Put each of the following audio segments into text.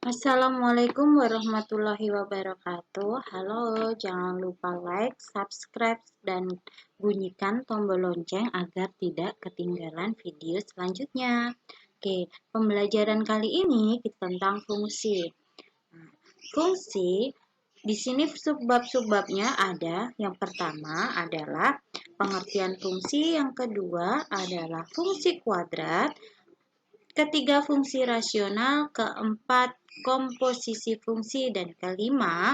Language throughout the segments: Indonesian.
Assalamualaikum warahmatullahi wabarakatuh. Halo, jangan lupa like, subscribe, dan bunyikan tombol lonceng agar tidak ketinggalan video selanjutnya. Oke, pembelajaran kali ini tentang fungsi. Nah, fungsi di sini subbab-subbabnya ada. Yang pertama adalah pengertian fungsi, yang kedua adalah fungsi kuadrat, ketiga fungsi rasional, keempat komposisi fungsi, dan kelima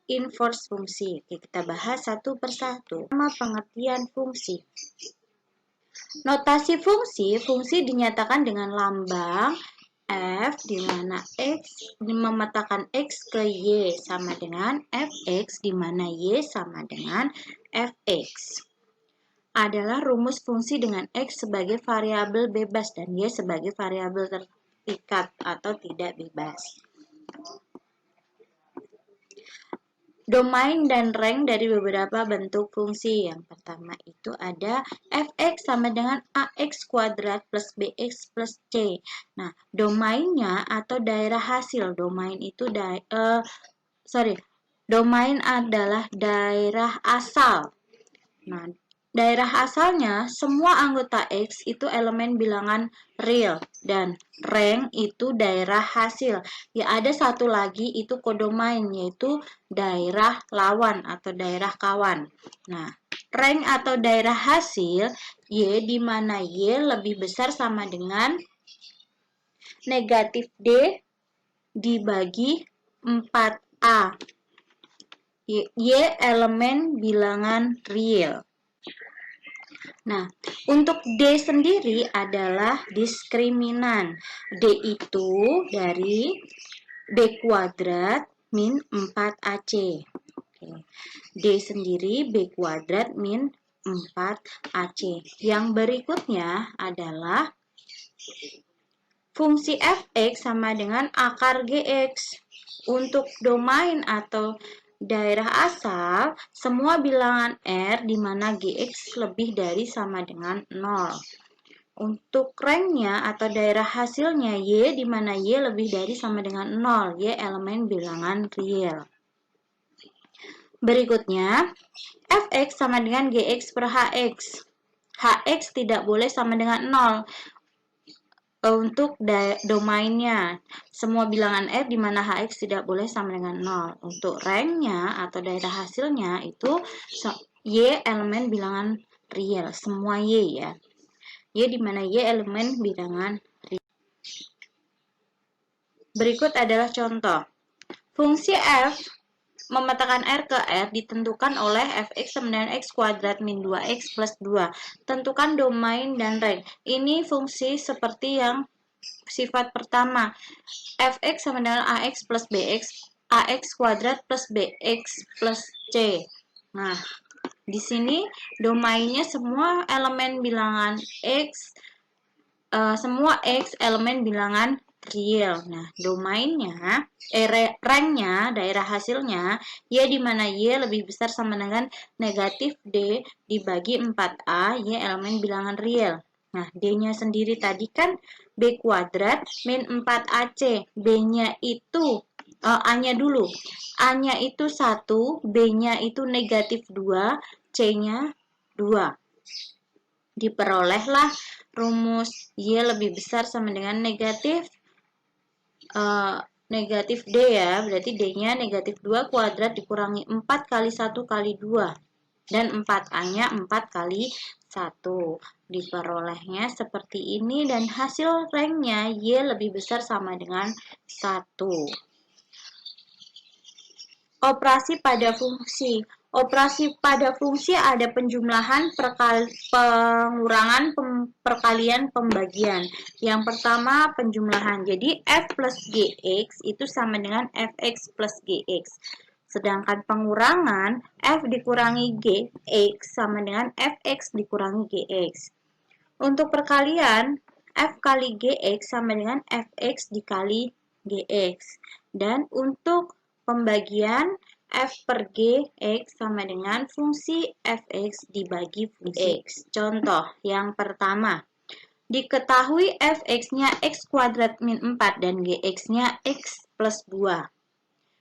inverse fungsi. Oke, kita bahas satu persatu. Pertama, pengertian fungsi. Notasi fungsi, fungsi dinyatakan dengan lambang f di mana x memetakan x ke y sama dengan fx, di mana y sama dengan fx. Adalah rumus fungsi dengan x sebagai variabel bebas dan y sebagai variabel terikat atau tidak bebas. Domain dan rank dari beberapa bentuk fungsi. Yang pertama itu ada fx sama dengan ax kuadrat plus bx plus c. Nah, domainnya atau daerah hasil. Domain adalah daerah asal. Nah, daerah asalnya semua anggota X itu elemen bilangan real dan rank itu daerah hasil. Ya, ada satu lagi itu kodomain, yaitu daerah lawan atau daerah kawan. Nah, rank atau daerah hasil Y di mana Y lebih besar sama dengan negatif D dibagi 4A. Y elemen bilangan real. Nah, untuk D sendiri adalah diskriminan. D itu dari B kuadrat min 4AC. Oke. D sendiri B kuadrat min 4AC. Yang berikutnya adalah fungsi fx sama dengan akar gx. Untuk domain atau daerah asal, semua bilangan R di mana Gx lebih dari sama dengan 0. Untuk ranknya atau daerah hasilnya Y di mana Y lebih dari sama dengan 0. Y elemen bilangan real. Berikutnya, Fx sama dengan Gx per Hx. Hx tidak boleh sama dengan 0. Untuk domainnya, semua bilangan R di mana Hx tidak boleh sama dengan 0. Untuk ranknya atau daerah hasilnya itu Y elemen bilangan real, semua Y ya. Y di mana Y elemen bilangan real. Berikut adalah contoh. Fungsi F memetakan R ke R ditentukan oleh fx sama dengan x kuadrat min 2x plus 2. Tentukan domain dan rank. Ini fungsi seperti yang sifat pertama. Fx sama dengan ax plus bx, ax kuadrat plus bx plus c. Nah, di sini domainnya semua elemen bilangan x, semua x elemen bilangan real. Nah, domainnya, ranknya, daerah hasilnya, Y di mana Y lebih besar sama dengan negatif D dibagi 4A, Y elemen bilangan real. Nah, D-nya sendiri tadi kan B kuadrat min 4AC. B-nya itu, A-nya dulu. A-nya itu 1, B-nya itu negatif 2, C-nya 2. Diperolehlah rumus Y lebih besar sama dengan negatif D ya, berarti D-nya negatif 2 kuadrat dikurangi 4 kali 1 kali 2. Dan 4A-nya 4 kali 1. Diperolehnya seperti ini dan hasil ranknya Y lebih besar sama dengan 1. Operasi pada fungsi. Operasi pada fungsi ada penjumlahan, pengurangan, perkalian, pembagian. Yang pertama penjumlahan. Jadi f plus gx itu sama dengan fx plus gx. Sedangkan pengurangan f dikurangi gx sama dengan fx dikurangi gx. Untuk perkalian f kali gx sama dengan fx dikali gx. Dan untuk pembagian f per gx sama dengan fungsi fx dibagi fungsi x. Contoh yang pertama, Diketahui fx-nya x kuadrat min 4 dan gx-nya x plus 2.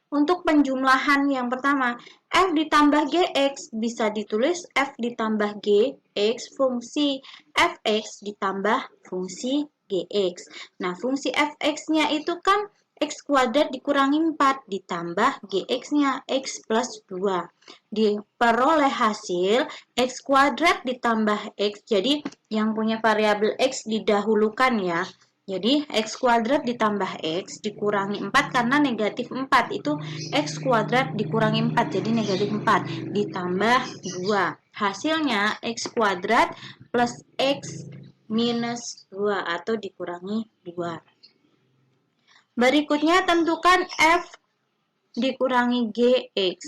Untuk penjumlahan yang pertama, f ditambah gx bisa ditulis f ditambah gx fungsi fx ditambah fungsi gx. Nah, fungsi fx-nya itu kan x kuadrat dikurangi 4 ditambah gx-nya x plus 2. Diperoleh hasil x kuadrat ditambah x. Jadi yang punya variabel x didahulukan ya. Jadi x kuadrat ditambah x dikurangi 4 karena negatif 4 itu x kuadrat dikurangi 4 jadi negatif 4 ditambah 2. Hasilnya x kuadrat plus x minus 2 atau dikurangi 2. Berikutnya tentukan f dikurangi gx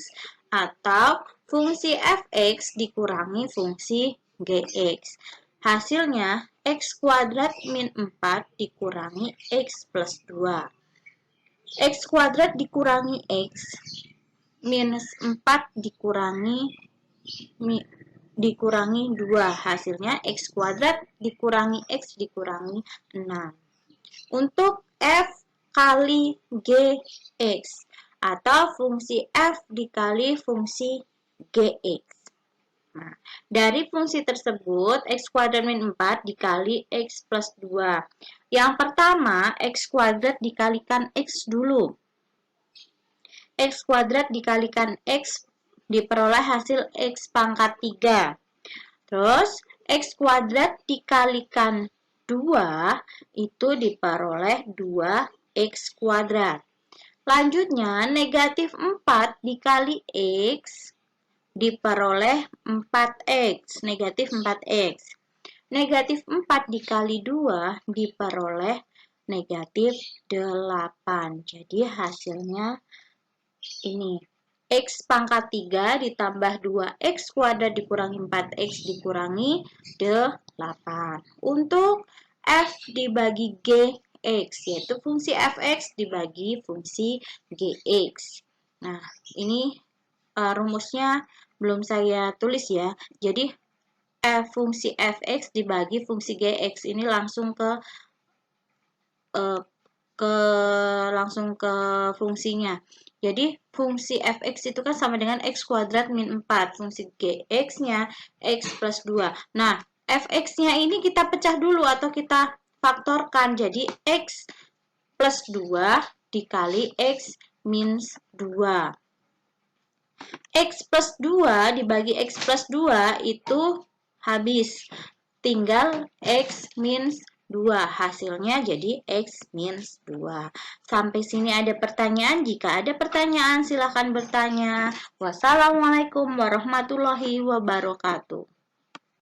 atau fungsi fx dikurangi fungsi gx. Hasilnya x kuadrat min 4 dikurangi x plus 2. X kuadrat dikurangi x minus 4 dikurangi 2. Hasilnya x kuadrat dikurangi x dikurangi 6. Untuk f kali gx atau fungsi f dikali fungsi gx. Nah, dari fungsi tersebut, x kuadrat min 4 dikali x plus 2. Yang pertama, x kuadrat dikalikan x dulu. X kuadrat dikalikan x diperoleh hasil x pangkat 3. Terus, x kuadrat dikalikan 2 itu diperoleh 2x kuadrat. Selanjutnya, negatif 4 dikali x diperoleh 4x, negatif 4x. Negatif 4 dikali 2 diperoleh negatif 8. Jadi hasilnya ini. X pangkat 3 ditambah 2x kuadrat dikurangi 4x dikurangi 8. Untuk f dibagi g x, yaitu fungsi fx dibagi fungsi gx. Nah, ini rumusnya belum saya tulis ya. Jadi fungsi fx dibagi fungsi gx ini langsung ke fungsinya. Jadi fungsi fx itu kan sama dengan x kuadrat min 4. Fungsi gx-nya x plus 2. Nah, fx-nya ini kita pecah dulu atau kita faktorkan. Jadi x plus 2 dikali x minus 2. X plus 2 dibagi X plus 2 itu habis. Tinggal X minus 2. Hasilnya jadi X minus 2. Sampai sini ada pertanyaan? Jika ada pertanyaan silahkan bertanya. Wassalamualaikum warahmatullahi wabarakatuh.